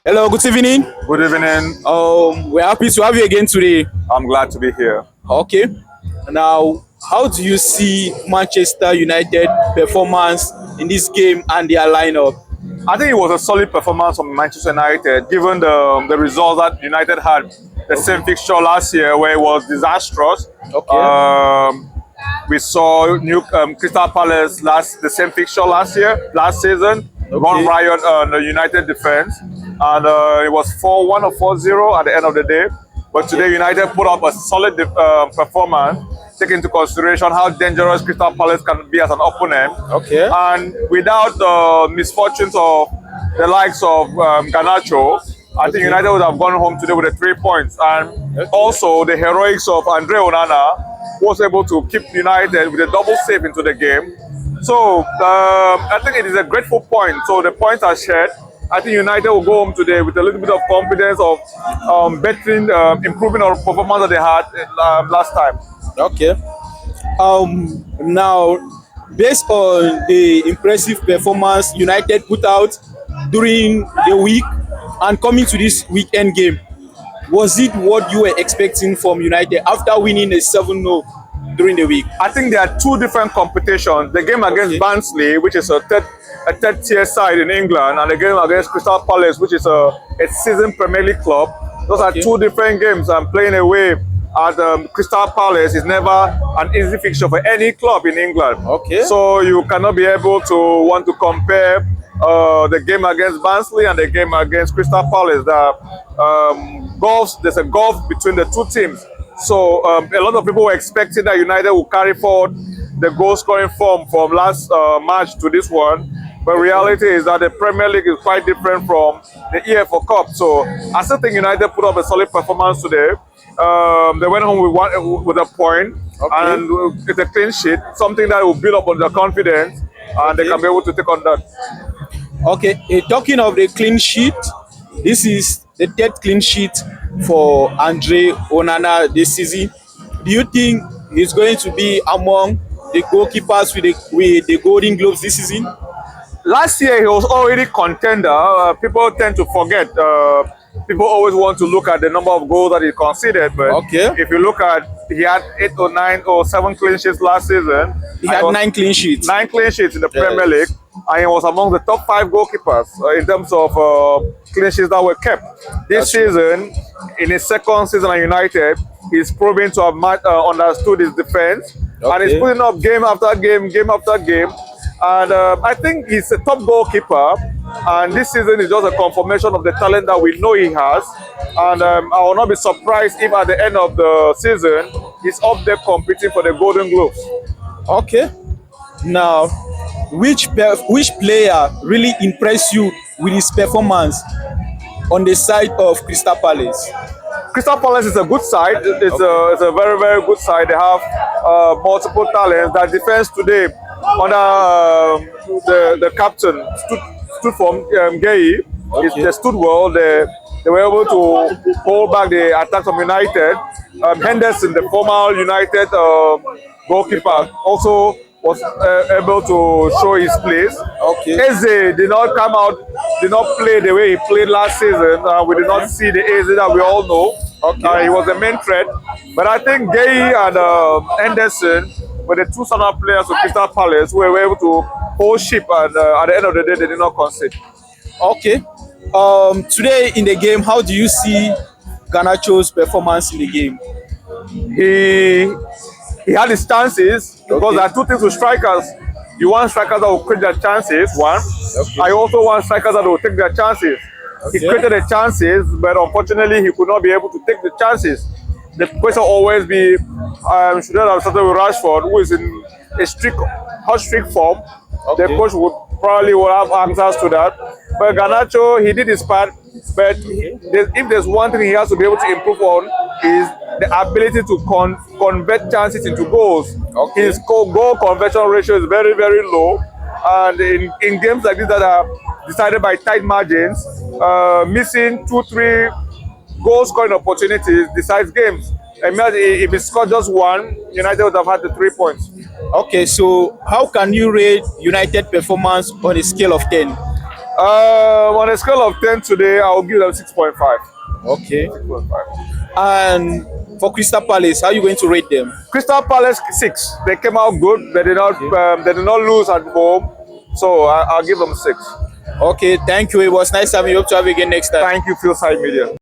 Hello, good evening. Good evening. We're happy to have you again today. I'm glad to be here. Okay. Now, how do you see Manchester United performance in this game and their lineup? I think it was a solid performance from Manchester United, given the results that United had the same fixture last year, where it was disastrous. Okay. We saw New Crystal Palace the same fixture last season, run riot on the United defense, and it was 4-1 or 4-0 at the end of the day. But today, United put up a solid performance, taking into consideration how dangerous Crystal Palace can be as an opponent. Okay. And without the misfortunes of the likes of Garnacho, I think United would have gone home today with the 3 points. And also the heroics of ONANA was able to keep United with a double save into the game. So I think it is a grateful point. So the points are shared. I think United will go home today with a little bit of confidence of bettering, improving our performance that they had last time. Okay. Now, based on the impressive performance United put out during the week and coming to this weekend game, was it what you were expecting from United after winning a 7-0 during the week? I think there are two different competitions. The game against Barnsley, which is a third tier side in England, and the game against Crystal Palace, which is a seasoned Premier League club. Those are two different games, and playing away at Crystal Palace is never an easy fixture for any club in England. Okay. So you cannot be able to want to compare the game against Barnsley and the game against Crystal Palace. There's a gulf between the two teams. So a lot of people were expecting that United will carry forward the goal scoring form from last match to this one. But reality is that the Premier League is quite different from the EFL Cup. So I still think United put up a solid performance today. They went home with a point, and it's a clean sheet, something that will build up on their confidence, and they can be able to take on that. Okay, talking of the clean sheet, this is the third clean sheet for Andre Onana this season. Do you think he's going to be among the goalkeepers with the Golden Globes this season? Last year he was already contender. People tend to forget. People always want to look at the number of goals that he conceded, but if you look at, he had 8 or 9 or 7 clean sheets last season. He had 9 clean sheets. 9 clean sheets in the Premier League, and he was among the top 5 goalkeepers in terms of clean sheets that were kept. This season, in his second season at United, he's proven to have understood his defense, and he's putting up game after game. And I think he's a top goalkeeper, and this season is just a confirmation of the talent that we know he has. And I will not be surprised if at the end of the season he's up there competing for the Golden Globes. Okay. Now, which player really impressed you with his performance on the side of Crystal Palace? Crystal Palace is a good side. It's a very, very good side. They have multiple talents. That defense today under the captain stood from Gay. They stood well. They were able to hold back the attacks of United. Henderson, the former United goalkeeper, also was able to show his place. Eze did not come out, did not play the way he played last season. We did not see the Eze that we all know. He was the main threat. But I think Gay and Henderson were the two standout players of Crystal Palace who were able to hold ship, and at the end of the day, they did not concede. Okay. Today in the game, how do you see Garnacho's performance in the game? He had his chances, because there are two things with strikers. You want strikers that will create their chances, one. I also want strikers that will take their chances. He created the chances, but unfortunately he could not be able to take the chances. The question will always be, should I have started with Rashford, who is in a hot streak form. The coach would probably have answers to that. But Garnacho, he did his part. But if there's one thing he has to be able to improve on, is the ability to convert chances into goals. His goal conversion ratio is very, very low. And in games like this that are decided by tight margins, missing 2-3 goal scoring opportunities decides games. Imagine if he scored just one, United would have had the 3 points. Okay, so how can you rate United performance on a scale of 10? On a scale of 10 today, I'll give them 6.5. Okay. 6.5. And for Crystal Palace, how are you going to rate them? Crystal Palace 6. They came out good. They did not lose at home, so I'll give them 6. Okay, thank you. It was nice having you. Hope to have you again next time. Thank you, FieldSide Media.